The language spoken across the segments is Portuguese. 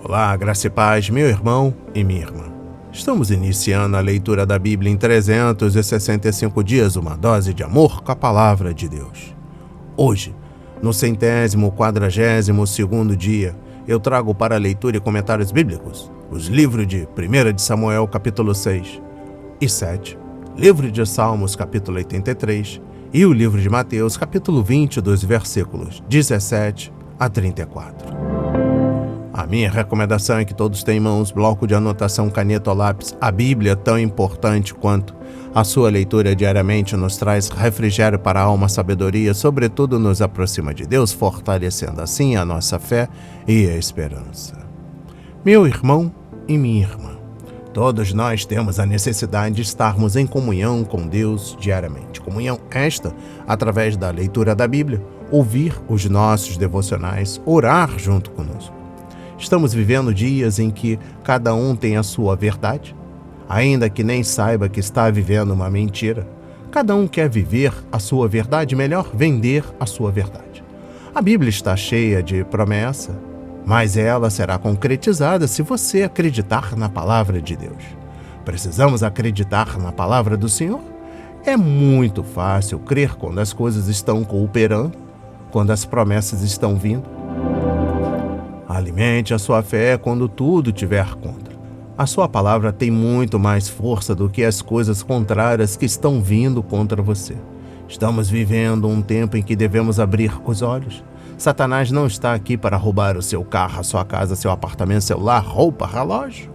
Olá, graça e paz, meu irmão e minha irmã. Estamos iniciando a leitura da Bíblia em 365 dias, uma dose de amor com a Palavra de Deus. Hoje, no 142º dia, eu trago para a leitura e comentários bíblicos os livros de 1 de Samuel, capítulo 6 e 7, livro de Salmos, capítulo 83, e o livro de Mateus, capítulo 20, dos versículos 17 a 34. A minha recomendação é que todos tenham em mãos bloco de anotação, caneta ou lápis. A Bíblia, tão importante quanto a sua leitura diariamente, nos traz refrigério para a alma, sabedoria, sobretudo nos aproxima de Deus, fortalecendo assim a nossa fé e a esperança. Meu irmão e minha irmã, todos nós temos a necessidade de estarmos em comunhão com Deus diariamente. Comunhão esta através da leitura da Bíblia, ouvir os nossos devocionais, orar junto conosco. Estamos vivendo dias em que cada um tem a sua verdade, ainda que nem saiba que está vivendo uma mentira. Cada um quer viver a sua verdade, melhor vender a sua verdade. A Bíblia está cheia de promessa, mas ela será concretizada se você acreditar na palavra de Deus. Precisamos acreditar na palavra do Senhor? É muito fácil crer quando as coisas estão cooperando, quando as promessas estão vindo. Alimente a sua fé quando tudo estiver contra. A sua palavra tem muito mais força do que as coisas contrárias que estão vindo contra você. Estamos vivendo um tempo em que devemos abrir os olhos. Satanás não está aqui para roubar o seu carro, a sua casa, seu apartamento, celular, roupa, relógio.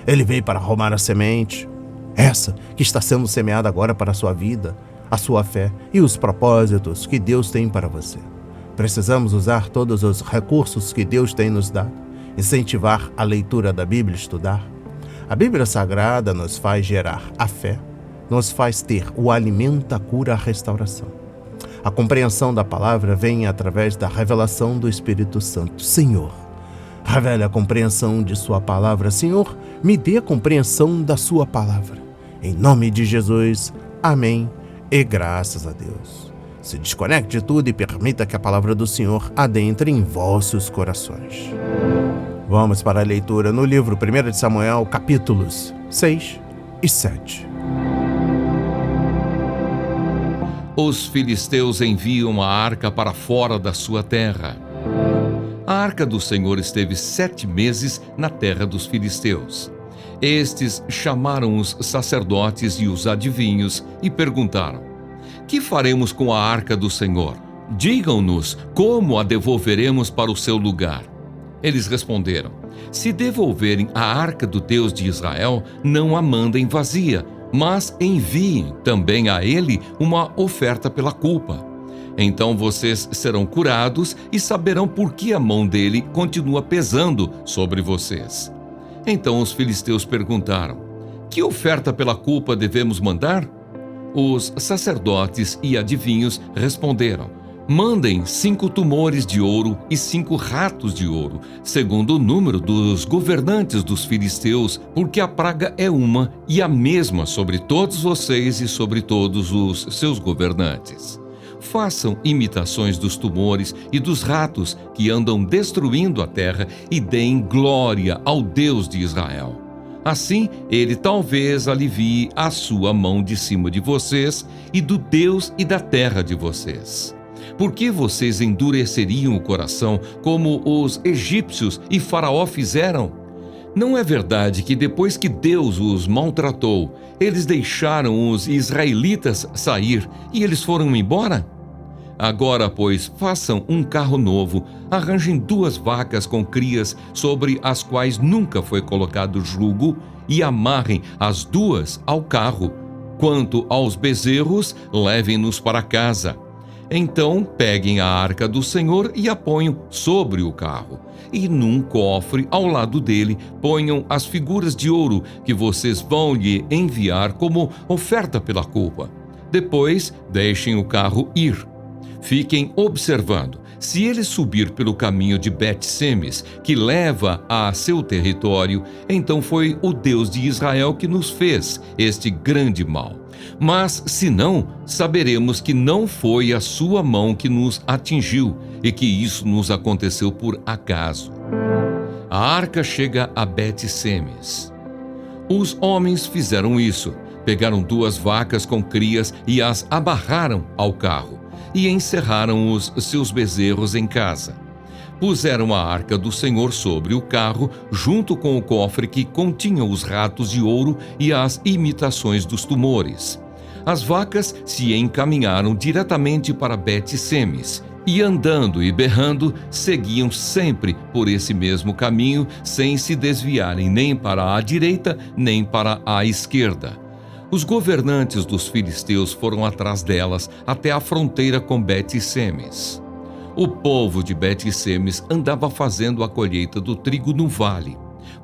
Ele veio para roubar a semente, essa que está sendo semeada agora para a sua vida, a sua fé e os propósitos que Deus tem para você. Precisamos usar todos os recursos que Deus tem nos dado, incentivar a leitura da Bíblia, estudar. A Bíblia Sagrada nos faz gerar a fé, nos faz ter o alimento, a cura, a restauração. A compreensão da palavra vem através da revelação do Espírito Santo. Senhor, revele a compreensão de sua palavra. Senhor, me dê a compreensão da sua palavra. Em nome de Jesus, amém e graças a Deus. Se desconecte de tudo e permita que a palavra do Senhor adentre em vossos corações. Vamos para a leitura no livro 1 de Samuel, capítulos 6 e 7. Os filisteus enviam a arca para fora da sua terra. A arca do Senhor esteve 7 meses na terra dos filisteus. Estes chamaram os sacerdotes e os adivinhos e perguntaram: que faremos com a arca do Senhor? Digam-nos como a devolveremos para o seu lugar. Eles responderam: se devolverem a arca do Deus de Israel, não a mandem vazia, mas enviem também a ele uma oferta pela culpa. Então vocês serão curados e saberão por que a mão dele continua pesando sobre vocês. Então os filisteus perguntaram: que oferta pela culpa devemos mandar? Os sacerdotes e adivinhos responderam: mandem 5 tumores de ouro e 5 ratos de ouro, segundo o número dos governantes dos filisteus, porque a praga é uma e a mesma sobre todos vocês e sobre todos os seus governantes. Façam imitações dos tumores e dos ratos que andam destruindo a terra e deem glória ao Deus de Israel. Assim, ele talvez alivie a sua mão de cima de vocês e do Deus e da terra de vocês. Por que vocês endureceriam o coração como os egípcios e Faraó fizeram? Não é verdade que depois que Deus os maltratou, eles deixaram os israelitas sair e eles foram embora? Agora, pois, façam um carro novo, arranjem 2 vacas com crias sobre as quais nunca foi colocado jugo e amarrem as 2 ao carro. Quanto aos bezerros, levem-nos para casa. Então peguem a arca do Senhor e a ponham sobre o carro. E num cofre ao lado dele ponham as figuras de ouro que vocês vão lhe enviar como oferta pela culpa. Depois deixem o carro ir. Fiquem observando. Se ele subir pelo caminho de Bet-Semes, que leva a seu território, então foi o Deus de Israel que nos fez este grande mal. Mas, se não, saberemos que não foi a sua mão que nos atingiu e que isso nos aconteceu por acaso. A arca chega a Bet-Semes. Os homens fizeram isso. Pegaram 2 vacas com crias e as amarraram ao carro e encerraram os seus bezerros em casa. Puseram a arca do Senhor sobre o carro, junto com o cofre que continha os ratos de ouro e as imitações dos tumores. As vacas se encaminharam diretamente para Bet-Semes e, andando e berrando, seguiam sempre por esse mesmo caminho, sem se desviarem nem para a direita nem para a esquerda. Os governantes dos filisteus foram atrás delas até a fronteira com Bet-Semes. O povo de Bet-Semes andava fazendo a colheita do trigo no vale.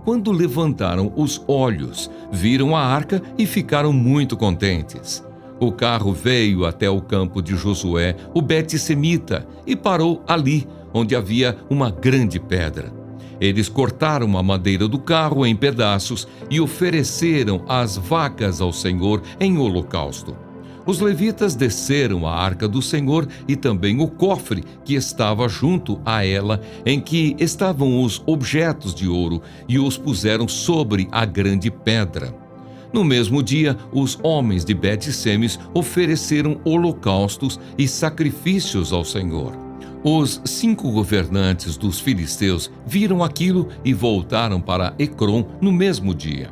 Quando levantaram os olhos, viram a arca e ficaram muito contentes. O carro veio até o campo de Josué, o Bet-Semita, e parou ali, onde havia uma grande pedra. Eles cortaram a madeira do carro em pedaços e ofereceram as vacas ao Senhor em holocausto. Os levitas desceram a arca do Senhor e também o cofre que estava junto a ela, em que estavam os objetos de ouro, e os puseram sobre a grande pedra. No mesmo dia, os homens de Bet-Semes ofereceram holocaustos e sacrifícios ao Senhor. Os 5 governantes dos filisteus viram aquilo e voltaram para Ecrom no mesmo dia.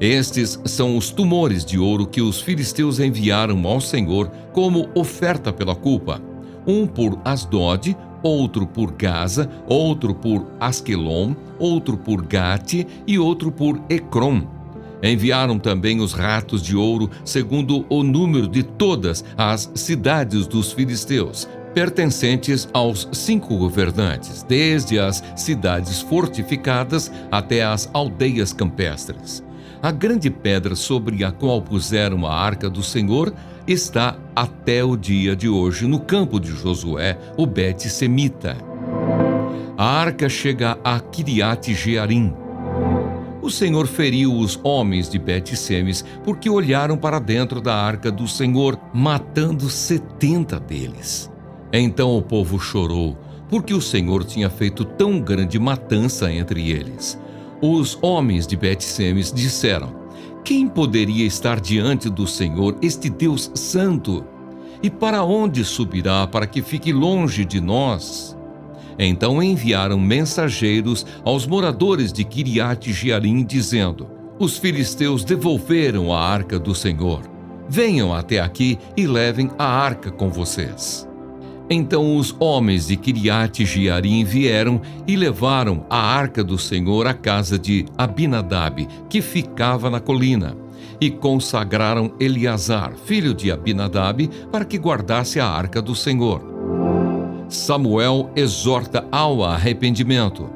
Estes são os tumores de ouro que os filisteus enviaram ao Senhor como oferta pela culpa. Um por Asdod, outro por Gaza, outro por Asquelon, outro por Gate e outro por Ecrom. Enviaram também os ratos de ouro, segundo o número de todas as cidades dos filisteus, pertencentes aos 5 governantes, desde as cidades fortificadas até as aldeias campestres. A grande pedra sobre a qual puseram a arca do Senhor está até o dia de hoje no campo de Josué, o Bet-Semita. A arca chega a Quiriate-Jearim. O Senhor feriu os homens de Bet-Semes porque olharam para dentro da arca do Senhor, matando 70 deles. Então o povo chorou, porque o Senhor tinha feito tão grande matança entre eles. Os homens de Bet-Semes disseram: quem poderia estar diante do Senhor, este Deus santo? E para onde subirá para que fique longe de nós? Então enviaram mensageiros aos moradores de Quiriate-Jearim, dizendo: os filisteus devolveram a arca do Senhor. Venham até aqui e levem a arca com vocês. Então os homens de Quiriate-Jearim vieram e levaram a arca do Senhor à casa de Abinadab, que ficava na colina, e consagraram Eleazar, filho de Abinadab, para que guardasse a arca do Senhor. Samuel exorta ao arrependimento.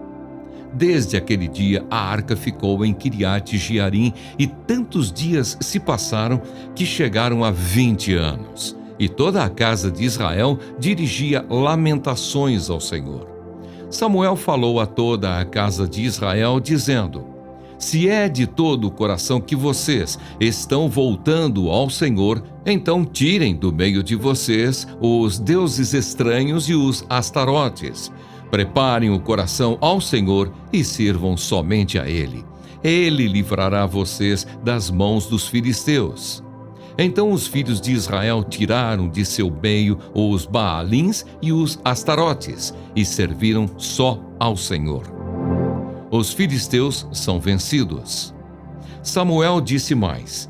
Desde aquele dia, a arca ficou em Quiriate-Jearim, e tantos dias se passaram que chegaram a 20 anos. E toda a casa de Israel dirigia lamentações ao Senhor. Samuel falou a toda a casa de Israel, dizendo: se é de todo o coração que vocês estão voltando ao Senhor, então tirem do meio de vocês os deuses estranhos e os astarotes. Preparem o coração ao Senhor e sirvam somente a Ele. Ele livrará vocês das mãos dos filisteus. Então os filhos de Israel tiraram de seu meio os Baalins e os Astarotes e serviram só ao Senhor. Os filisteus são vencidos. Samuel disse mais: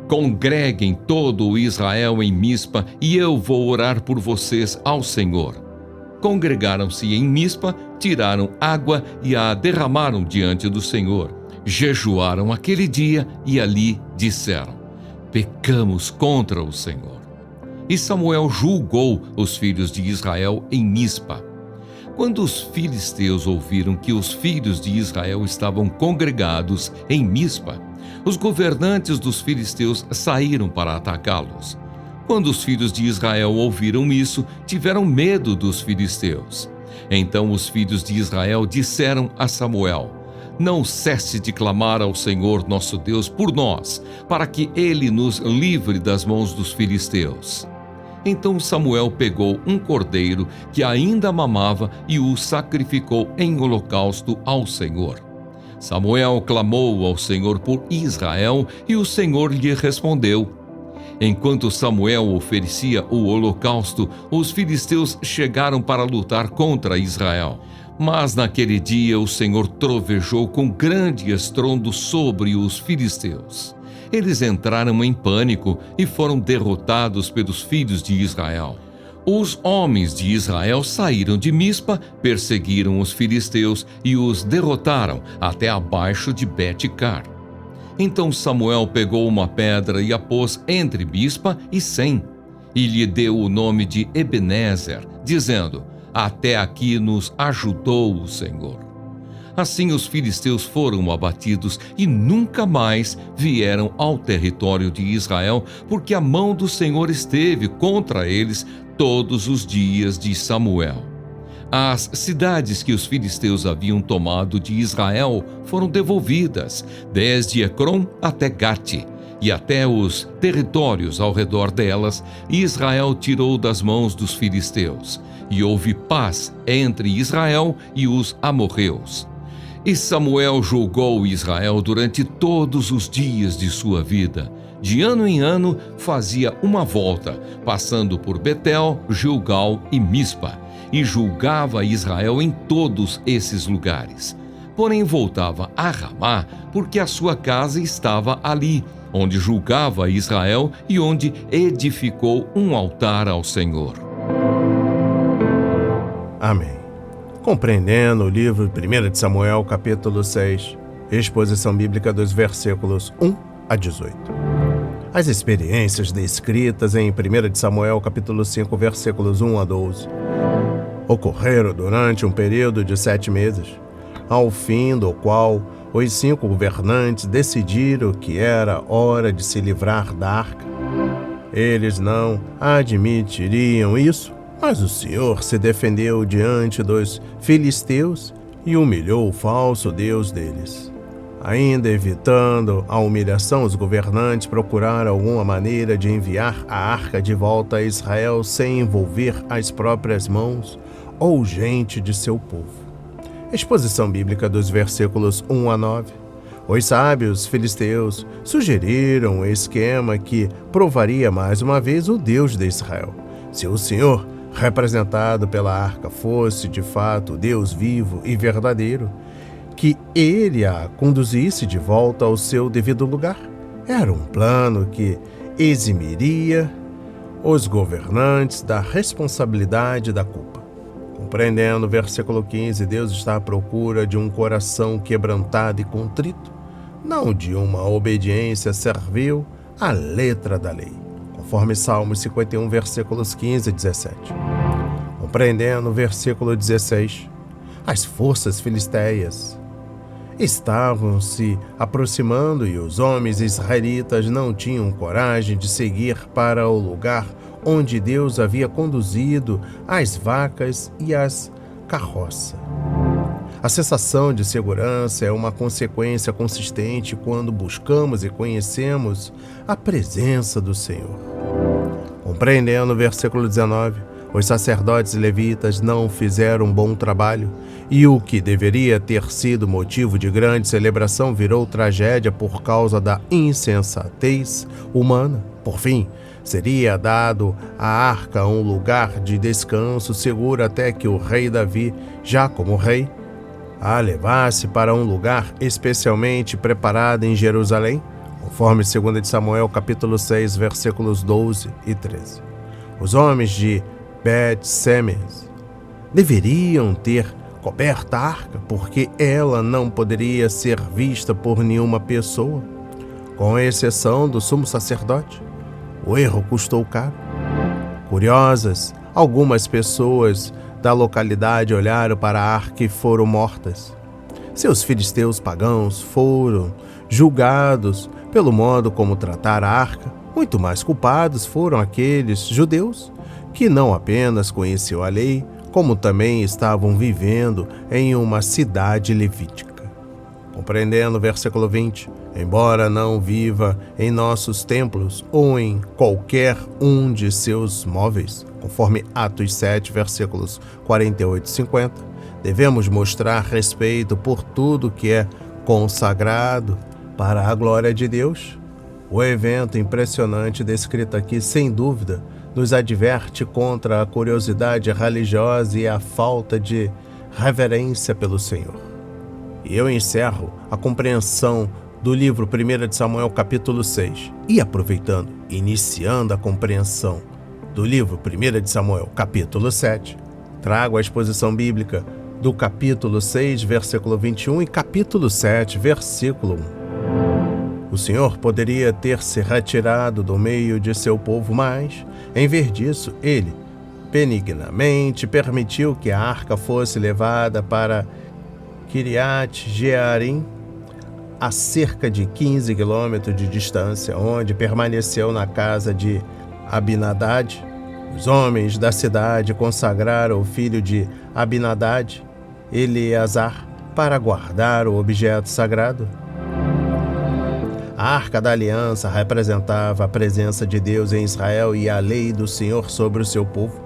congreguem todo o Israel em Mispa e eu vou orar por vocês ao Senhor. Congregaram-se em Mispa, tiraram água e a derramaram diante do Senhor. Jejuaram aquele dia e ali disseram: pecamos contra o Senhor. E Samuel julgou os filhos de Israel em Mispa. Quando os filisteus ouviram que os filhos de Israel estavam congregados em Mispa, os governantes dos filisteus saíram para atacá-los. Quando os filhos de Israel ouviram isso, tiveram medo dos filisteus. Então os filhos de Israel disseram a Samuel: não cesse de clamar ao Senhor nosso Deus por nós, para que Ele nos livre das mãos dos filisteus. Então Samuel pegou um cordeiro que ainda mamava e o sacrificou em holocausto ao Senhor. Samuel clamou ao Senhor por Israel e o Senhor lhe respondeu. Enquanto Samuel oferecia o holocausto, os filisteus chegaram para lutar contra Israel. Mas naquele dia o Senhor trovejou com grande estrondo sobre os filisteus. Eles entraram em pânico e foram derrotados pelos filhos de Israel. Os homens de Israel saíram de Mispa, perseguiram os filisteus e os derrotaram até abaixo de Bet-car. Então Samuel pegou uma pedra e a pôs entre Mispa e Sem, e lhe deu o nome de Ebenezer, dizendo: Até aqui nos ajudou o Senhor. Assim os filisteus foram abatidos e nunca mais vieram ao território de Israel, porque a mão do Senhor esteve contra eles todos os dias de Samuel. As cidades que os filisteus haviam tomado de Israel foram devolvidas, desde Ecrom até Gate, e até os territórios ao redor delas, Israel tirou das mãos dos filisteus, e houve paz entre Israel e os amorreus. E Samuel julgou Israel durante todos os dias de sua vida. De ano em ano fazia uma volta, passando por Betel, Gilgal e Mispa, e julgava Israel em todos esses lugares. Porém voltava a Ramá, porque a sua casa estava ali, onde julgava Israel e onde edificou um altar ao Senhor. Amém. Compreendendo o livro 1 de Samuel, capítulo 6, exposição bíblica dos versículos 1 a 18. As experiências descritas em 1 de Samuel, capítulo 5, versículos 1 a 12, ocorreram durante um período de 7 meses, ao fim do qual os 5 governantes decidiram que era hora de se livrar da arca. Eles não admitiriam isso, mas o Senhor se defendeu diante dos filisteus e humilhou o falso deus deles. Ainda evitando a humilhação, os governantes procuraram alguma maneira de enviar a arca de volta a Israel sem envolver as próprias mãos ou gente de seu povo. Exposição bíblica dos versículos 1 a 9. Os sábios filisteus sugeriram um esquema que provaria mais uma vez o Deus de Israel. Se o Senhor, representado pela arca, fosse de fato Deus vivo e verdadeiro, que ele a conduzisse de volta ao seu devido lugar. Era um plano que eximiria os governantes da responsabilidade da culpa. Compreendendo o versículo 15, Deus está à procura de um coração quebrantado e contrito, não de uma obediência servil à letra da lei, conforme Salmos 51, versículos 15 e 17. Compreendendo o versículo 16, as forças filisteias estavam se aproximando e os homens israelitas não tinham coragem de seguir para o lugar onde Deus havia conduzido as vacas e as carroças. A sensação de segurança é uma consequência consistente quando buscamos e conhecemos a presença do Senhor. Compreendendo o versículo 19, os sacerdotes levitas não fizeram um bom trabalho e o que deveria ter sido motivo de grande celebração virou tragédia por causa da insensatez humana. Por fim, seria dado à arca um lugar de descanso seguro até que o rei Davi, já como rei, a levasse para um lugar especialmente preparado em Jerusalém, conforme 2 de Samuel, capítulo 6, versículos 12 e 13. Os homens de Bet-Semes deveriam ter coberto a arca, porque ela não poderia ser vista por nenhuma pessoa, com exceção do sumo sacerdote. O erro custou caro. Curiosas, algumas pessoas da localidade olharam para a arca e foram mortas. Seus filisteus pagãos foram julgados pelo modo como tratar a arca. Muito mais culpados foram aqueles judeus que não apenas conheciam a lei, como também estavam vivendo em uma cidade levítica. Compreendendo o versículo 20, embora não viva em nossos templos ou em qualquer um de seus móveis, conforme Atos 7, versículos 48 e 50, devemos mostrar respeito por tudo que é consagrado para a glória de Deus. O evento impressionante descrito aqui, sem dúvida, nos adverte contra a curiosidade religiosa e a falta de reverência pelo Senhor. E eu encerro a compreensão do livro 1 de Samuel, capítulo 6. E aproveitando, iniciando a compreensão do livro 1 de Samuel, capítulo 7, trago a exposição bíblica do capítulo 6, versículo 21 e capítulo 7, versículo 1. O Senhor poderia ter se retirado do meio de seu povo, mas, em vez disso, ele benignamente permitiu que a arca fosse levada para Kiriat Jearim, a cerca de 15 quilômetros de distância, onde permaneceu na casa de Abinadad. Os homens da cidade consagraram o filho de Abinadad, Eleazar, para guardar o objeto sagrado. A Arca da Aliança representava a presença de Deus em Israel e a lei do Senhor sobre o seu povo.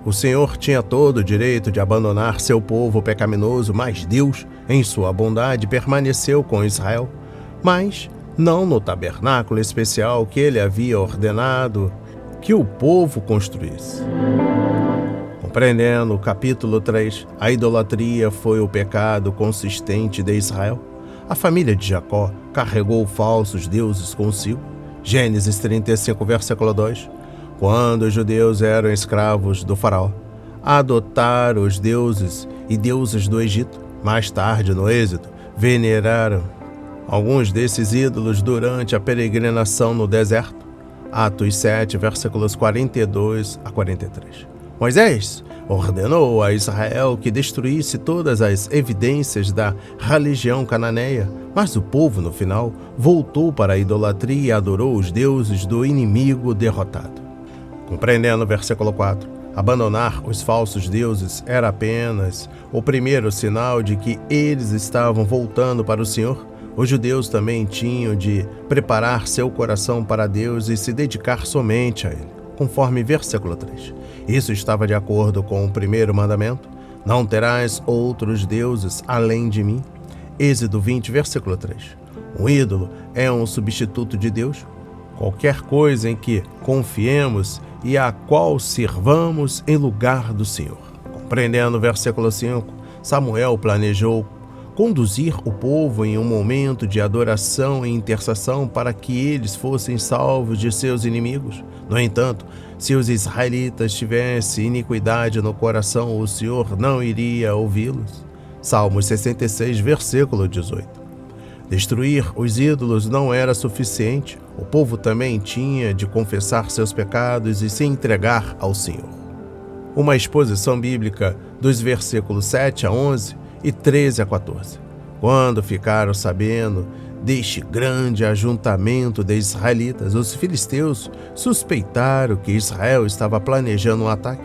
O Senhor tinha todo o direito de abandonar seu povo pecaminoso, mas Deus, em sua bondade, permaneceu com Israel, mas não no tabernáculo especial que ele havia ordenado que o povo construísse. Compreendendo o capítulo 3, a idolatria foi o pecado consistente de Israel. A família de Jacó carregou falsos deuses consigo. Gênesis 35, versículo 2. Quando os judeus eram escravos do faraó, adotaram os deuses e deusas do Egito. Mais tarde, no Êxodo, veneraram alguns desses ídolos durante a peregrinação no deserto. Atos 7, versículos 42 a 43. Moisés ordenou a Israel que destruísse todas as evidências da religião cananeia, mas o povo, no final, voltou para a idolatria e adorou os deuses do inimigo derrotado. Compreendendo o versículo 4, abandonar os falsos deuses era apenas o primeiro sinal de que eles estavam voltando para o Senhor. Os judeus também tinham de preparar seu coração para Deus e se dedicar somente a Ele, conforme versículo 3. Isso estava de acordo com o primeiro mandamento: não terás outros deuses além de mim. Êxodo 20, versículo 3. Um ídolo é um substituto de Deus. Qualquer coisa em que confiemos e a qual sirvamos em lugar do Senhor. Compreendendo o versículo 5, Samuel planejou conduzir o povo em um momento de adoração e intercessão para que eles fossem salvos de seus inimigos. No entanto, se os israelitas tivessem iniquidade no coração, o Senhor não iria ouvi-los. Salmos 66, versículo 18. Destruir os ídolos não era suficiente. O povo também tinha de confessar seus pecados e se entregar ao Senhor. Uma exposição bíblica dos versículos 7 a 11 e 13 a 14. Quando ficaram sabendo deste grande ajuntamento de israelitas, os filisteus suspeitaram que Israel estava planejando um ataque.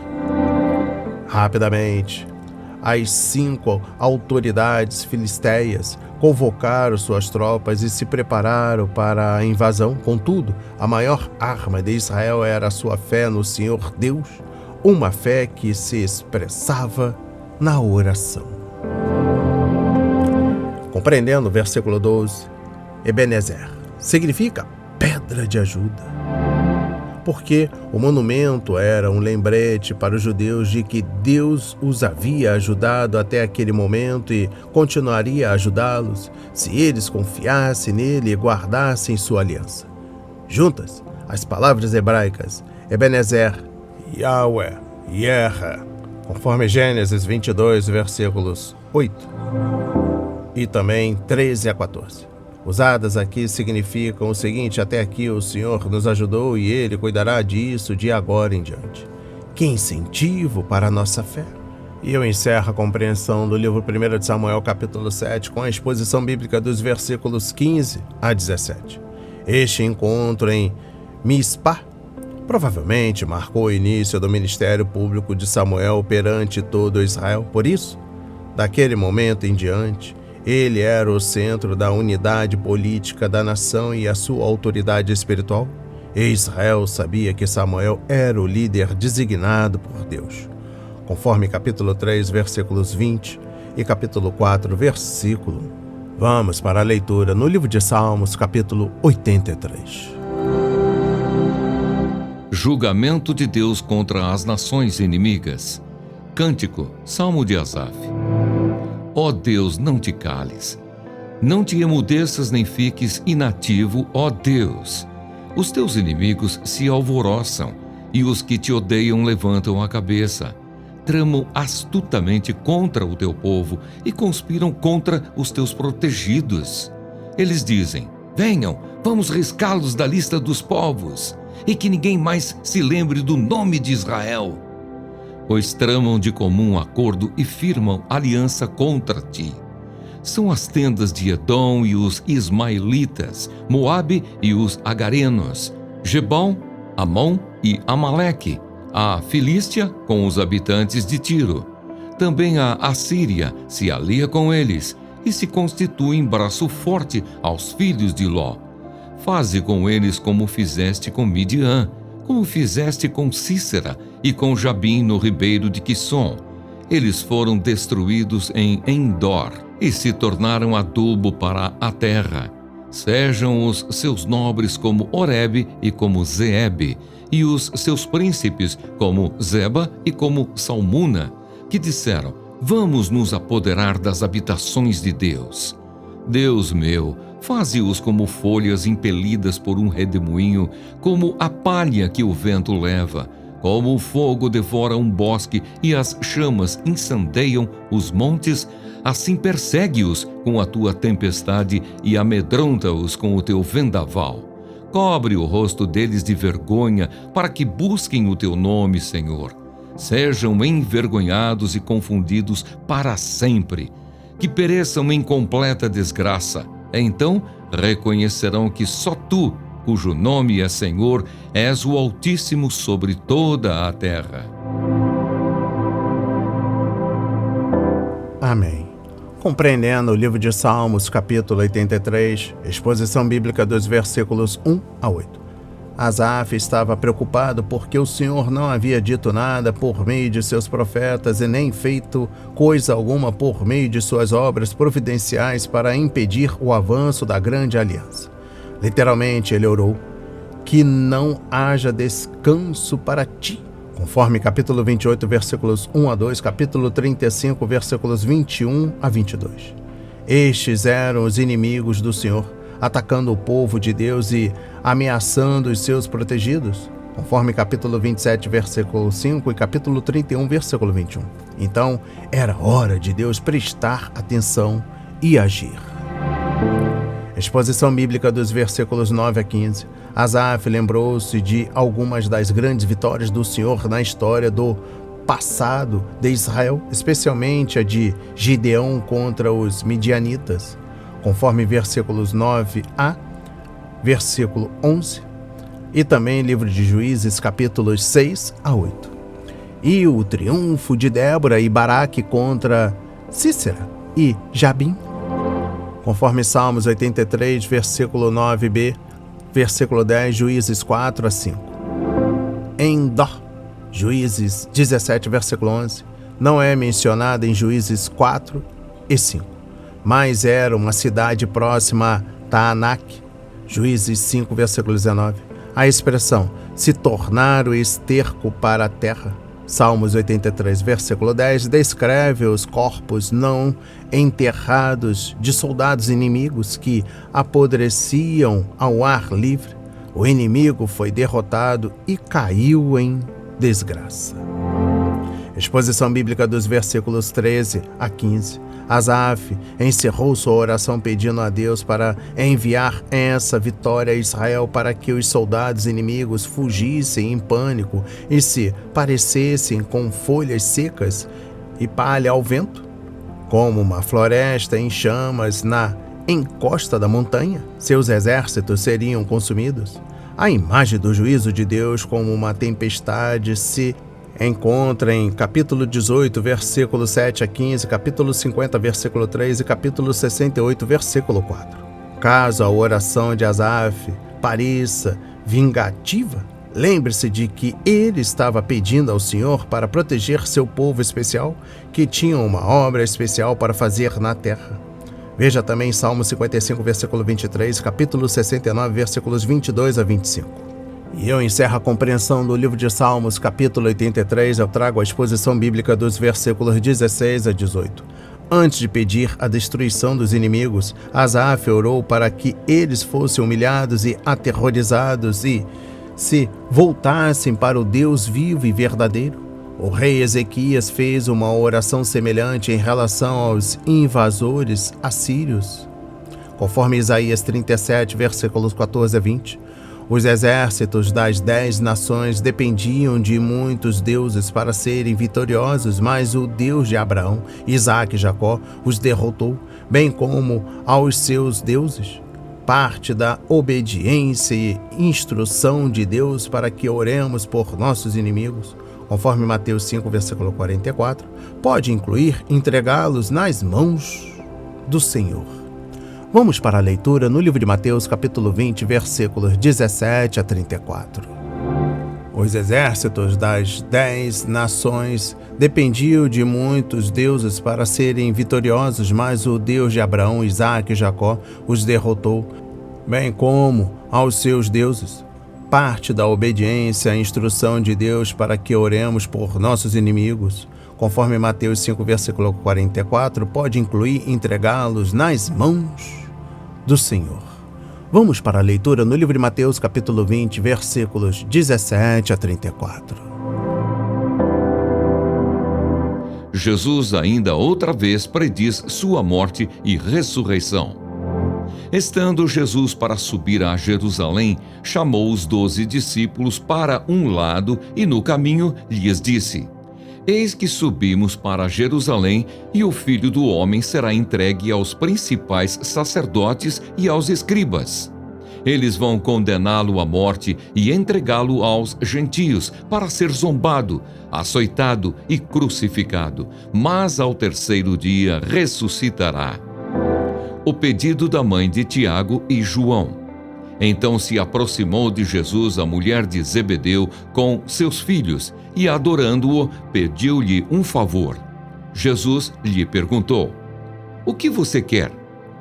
Rapidamente, as 5 autoridades filisteias convocaram suas tropas e se prepararam para a invasão. Contudo, a maior arma de Israel era a sua fé no Senhor Deus, uma fé que se expressava na oração. Compreendendo o versículo 12, Ebenezer significa pedra de ajuda, porque o monumento era um lembrete para os judeus de que Deus os havia ajudado até aquele momento e continuaria a ajudá-los se eles confiassem nele e guardassem sua aliança. Juntas, as palavras hebraicas Ebenezer, Yahweh, Yerra, conforme Gênesis 22, versículos 8 e também 13 a 14. Usadas aqui significam o seguinte: até aqui o Senhor nos ajudou e Ele cuidará disso de agora em diante. Que incentivo para a nossa fé! E eu encerro a compreensão do livro 1 de Samuel, capítulo 7, com a exposição bíblica dos versículos 15 a 17. Este encontro em Mispá provavelmente marcou o início do ministério público de Samuel perante todo Israel. Por isso, daquele momento em diante, Ele era o centro da unidade política da nação e a sua autoridade espiritual. E Israel sabia que Samuel era o líder designado por Deus. Conforme capítulo 3, versículos 20 e capítulo 4, versículo 1. Vamos para a leitura no livro de Salmos, capítulo 83. Julgamento de Deus contra as nações inimigas. Cântico, Salmo de Asaf. Ó Deus, não te cales. Não te emudeças nem fiques inativo, ó Deus. Os teus inimigos se alvoroçam e os que te odeiam levantam a cabeça. Tramam astutamente contra o teu povo e conspiram contra os teus protegidos. Eles dizem: venham, vamos riscá-los da lista dos povos, e que ninguém mais se lembre do nome de Israel. Pois tramam de comum acordo e firmam aliança contra ti. São as tendas de Edom e os ismaelitas, Moabe e os agarenos, Gebal, Amon e Amaleque, a Filístia com os habitantes de Tiro. Também a Assíria se alia com eles e se constitui em braço forte aos filhos de Ló. Faze com eles como fizeste com Midian, como fizeste com Cícera e com Jabim no ribeiro de Quisson. Eles foram destruídos em Endor e se tornaram adubo para a terra. Sejam os seus nobres como Oreb e como Zeeb, e os seus príncipes como Zeba e como Salmuna, que disseram: vamos nos apoderar das habitações de Deus. Deus meu, faze-os como folhas impelidas por um redemoinho, como a palha que o vento leva, como o fogo devora um bosque e as chamas incendeiam os montes, assim persegue-os com a tua tempestade e amedronta-os com o teu vendaval. Cobre o rosto deles de vergonha, para que busquem o teu nome, Senhor. Sejam envergonhados e confundidos para sempre, que pereçam em completa desgraça. Então reconhecerão que só tu, cujo nome é Senhor, és o Altíssimo sobre toda a terra. Amém. Compreendendo o livro de Salmos, capítulo 83, exposição bíblica dos versículos 1 a 8. Asaf estava preocupado porque o Senhor não havia dito nada por meio de seus profetas e nem feito coisa alguma por meio de suas obras providenciais para impedir o avanço da grande aliança. Literalmente, ele orou: que não haja descanso para ti. Conforme capítulo 28, versículos 1 a 2, capítulo 35, versículos 21 a 22. Estes eram os inimigos do Senhor, atacando o povo de Deus e ameaçando os seus protegidos, conforme capítulo 27, versículo 5 e capítulo 31, versículo 21. Então, era hora de Deus prestar atenção e agir. Exposição bíblica dos versículos 9 a 15. Asaf lembrou-se de algumas das grandes vitórias do Senhor na história do passado de Israel, especialmente a de Gideão contra os midianitas, conforme versículos 9 a versículo 11, e também livro de Juízes, capítulos 6 a 8. E o triunfo de Débora e Baraque contra Cícera e Jabim, conforme Salmos 83, versículo 9b, versículo 10, Juízes 4 a 5. Em Dó, Juízes 17, versículo 11, não é mencionada em Juízes 4 e 5, mas era uma cidade próxima a Taanak, Juízes 5, versículo 19. A expressão se tornar o esterco para a terra, Salmos 83, versículo 10, descreve os corpos não enterrados de soldados inimigos que apodreciam ao ar livre. O inimigo foi derrotado e caiu em desgraça. Exposição bíblica dos versículos 13 a 15. Asaf encerrou sua oração pedindo a Deus para enviar essa vitória a Israel para que os soldados inimigos fugissem em pânico e se parecessem com folhas secas e palha ao vento, como uma floresta em chamas na encosta da montanha. Seus exércitos seriam consumidos. A imagem do juízo de Deus como uma tempestade se encontra em capítulo 18, versículo 7 a 15, capítulo 50, versículo 3 e capítulo 68, versículo 4. Caso a oração de Asaf pareça vingativa, lembre-se de que ele estava pedindo ao Senhor para proteger seu povo especial, que tinha uma obra especial para fazer na terra. Veja também Salmo 55, versículo 23, capítulo 69, versículos 22 a 25. E eu encerro a compreensão do livro de Salmos, capítulo 83, eu trago a exposição bíblica dos versículos 16 a 18. Antes de pedir a destruição dos inimigos, Asaf orou para que eles fossem humilhados e aterrorizados e se voltassem para o Deus vivo e verdadeiro. O rei Ezequias fez uma oração semelhante em relação aos invasores assírios. Conforme Isaías 37, versículos 14 a 20, os exércitos das 10 nações dependiam de muitos deuses para serem vitoriosos, mas o Deus de Abraão, Isaque e Jacó os derrotou, bem como aos seus deuses. Parte da obediência e instrução de Deus para que oremos por nossos inimigos, conforme Mateus 5, versículo 44, pode incluir entregá-los nas mãos do Senhor. Vamos para a leitura no livro de Mateus, capítulo 20, versículos 17 a 34. Os exércitos das 10 nações dependiam de muitos deuses para serem vitoriosos, mas o Deus de Abraão, Isaque e Jacó os derrotou, bem como aos seus deuses. Parte da obediência à instrução de Deus para que oremos por nossos inimigos, conforme Mateus 5, versículo 44, pode incluir entregá-los nas mãos do Senhor. Vamos para a leitura no livro de Mateus, capítulo 20, versículos 17 a 34. Jesus ainda outra vez prediz sua morte e ressurreição. Estando Jesus para subir a Jerusalém, chamou os 12 discípulos para um lado e no caminho lhes disse: Eis que subimos para Jerusalém, e o Filho do Homem será entregue aos principais sacerdotes e aos escribas. Eles vão condená-lo à morte e entregá-lo aos gentios para ser zombado, açoitado e crucificado, mas ao terceiro dia ressuscitará. O pedido da mãe de Tiago e João. Então se aproximou de Jesus a mulher de Zebedeu com seus filhos e, adorando-o, pediu-lhe um favor. Jesus lhe perguntou: O que você quer?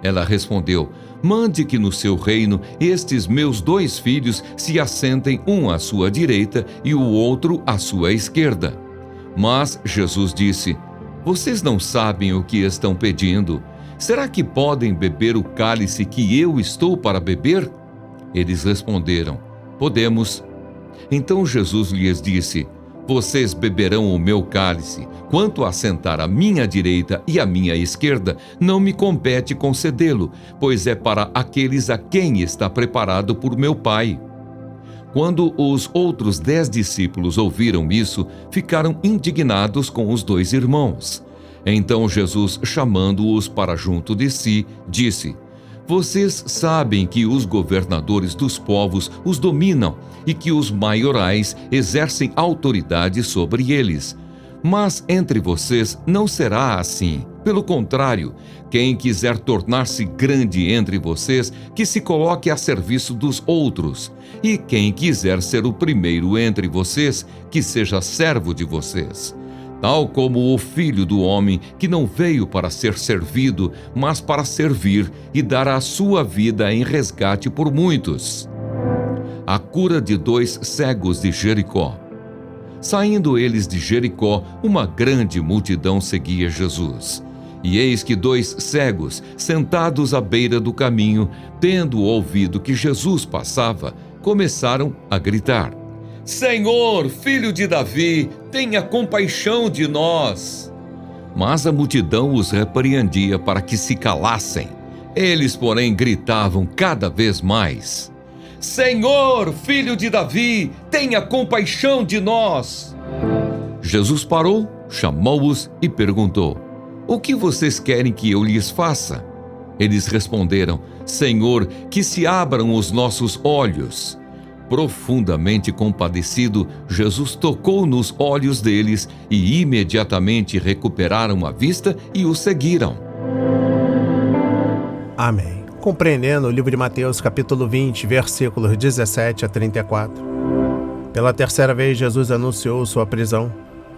Ela respondeu: Mande que no seu reino estes meus 2 filhos se assentem, um à sua direita e o outro à sua esquerda. Mas Jesus disse: Vocês não sabem o que estão pedindo. Será que podem beber o cálice que eu estou para beber? Eles responderam: Podemos. Então Jesus lhes disse: Vocês beberão o meu cálice. Quanto a sentar à minha direita e à minha esquerda, não me compete concedê-lo, pois é para aqueles a quem está preparado por meu Pai. Quando os outros 10 discípulos ouviram isso, ficaram indignados com os 2 irmãos. Então Jesus, chamando-os para junto de si, disse: Vocês sabem que os governadores dos povos os dominam e que os maiorais exercem autoridade sobre eles. Mas entre vocês não será assim. Pelo contrário, quem quiser tornar-se grande entre vocês, que se coloque a serviço dos outros. E quem quiser ser o primeiro entre vocês, que seja servo de vocês. Tal como o Filho do Homem, que não veio para ser servido, mas para servir e dar a sua vida em resgate por muitos. A cura de 2 cegos de Jericó. Saindo eles de Jericó, uma grande multidão seguia Jesus. E eis que 2 cegos, sentados à beira do caminho, tendo ouvido que Jesus passava, começaram a gritar: Senhor, filho de Davi, tenha compaixão de nós. Mas a multidão os repreendia para que se calassem. Eles, porém, gritavam cada vez mais: Senhor, filho de Davi, tenha compaixão de nós. Jesus parou, chamou-os e perguntou: O que vocês querem que eu lhes faça? Eles responderam: Senhor, que se abram os nossos olhos. profundamente compadecido, Jesus tocou nos olhos deles e imediatamente recuperaram a vista e o seguiram. Amém. Compreendendo o livro de Mateus, capítulo 20, versículos 17 a 34. Pela terceira vez, Jesus anunciou sua prisão,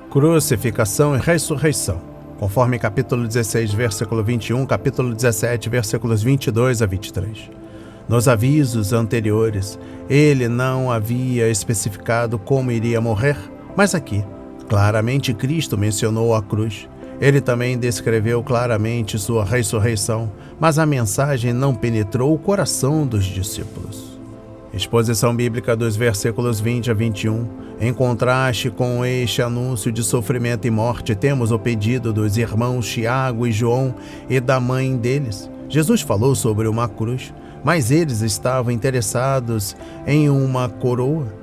crucificação e ressurreição, conforme capítulo 16, versículo 21, capítulo 17, versículos 22 a 23. Nos avisos anteriores, ele não havia especificado como iria morrer, mas aqui, claramente Cristo mencionou a cruz. Ele também descreveu claramente sua ressurreição, mas a mensagem não penetrou o coração dos discípulos. Exposição bíblica dos versículos 20 a 21. Em contraste com este anúncio de sofrimento e morte, temos o pedido dos irmãos Tiago e João e da mãe deles. Jesus falou sobre uma cruz, mas eles estavam interessados em uma coroa.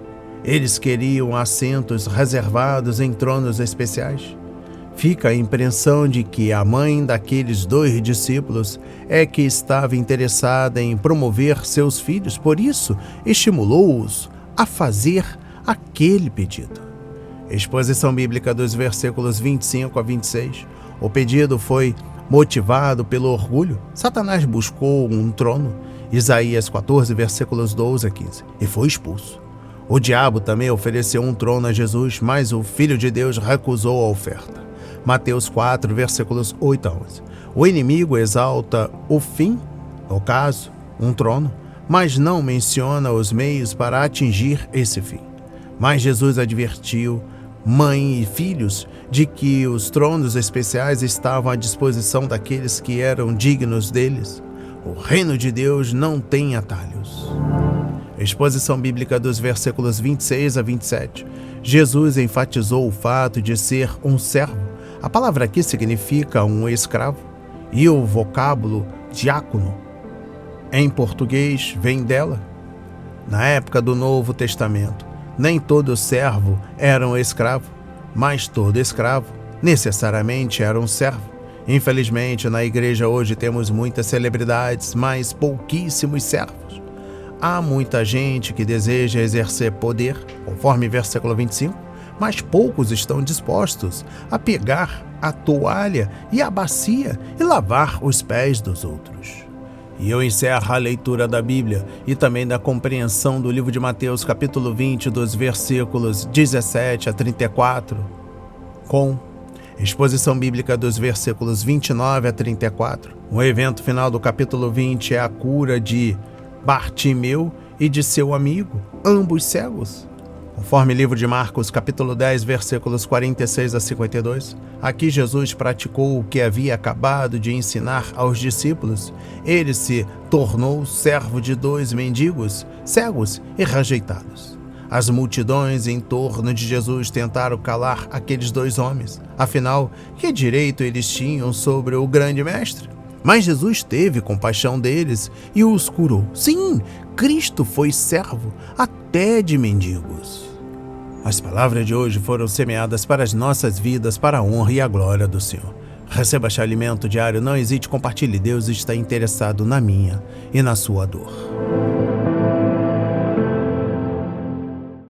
Eles queriam assentos reservados em tronos especiais. Fica a impressão de que a mãe daqueles dois discípulos é que estava interessada em promover seus filhos, por isso estimulou-os a fazer aquele pedido. Exposição bíblica dos versículos 25 a 26. O pedido foi motivado pelo orgulho. Satanás buscou um trono, Isaías 14, versículos 12 a 15, e foi expulso. O diabo também ofereceu um trono a Jesus, mas o Filho de Deus recusou a oferta. Mateus 4, versículos 8 a 11. O inimigo exalta o fim, no caso, um trono, mas não menciona os meios para atingir esse fim. Mas Jesus advertiu mãe e filhos de que os tronos especiais estavam à disposição daqueles que eram dignos deles. O reino de Deus não tem atalhos. Exposição bíblica dos versículos 26 a 27. Jesus enfatizou o fato de ser um servo. A palavra aqui significa um escravo, e o vocábulo diácono, em português, vem dela. Na época do Novo Testamento, nem todo servo era um escravo, mas todo escravo necessariamente era um servo. Infelizmente, na igreja hoje temos muitas celebridades, mas pouquíssimos servos. Há muita gente que deseja exercer poder, conforme versículo 25, mas poucos estão dispostos a pegar a toalha e a bacia e lavar os pés dos outros. E eu encerro a leitura da Bíblia e também da compreensão do livro de Mateus, capítulo 20, dos versículos 17 a 34, com exposição bíblica dos versículos 29 a 34. O evento final do capítulo 20 é a cura de Bartimeu e de seu amigo, ambos cegos. Conforme livro de Marcos, capítulo 10, versículos 46 a 52, aqui Jesus praticou o que havia acabado de ensinar aos discípulos. Ele se tornou servo de dois mendigos, cegos e rejeitados. As multidões em torno de Jesus tentaram calar aqueles dois homens. Afinal, que direito eles tinham sobre o grande mestre? Mas Jesus teve compaixão deles e os curou. Sim, Cristo foi servo até de mendigos. As palavras de hoje foram semeadas para as nossas vidas, para a honra e a glória do Senhor. Receba este alimento diário, não hesite, compartilhe. Deus está interessado na minha e na sua dor.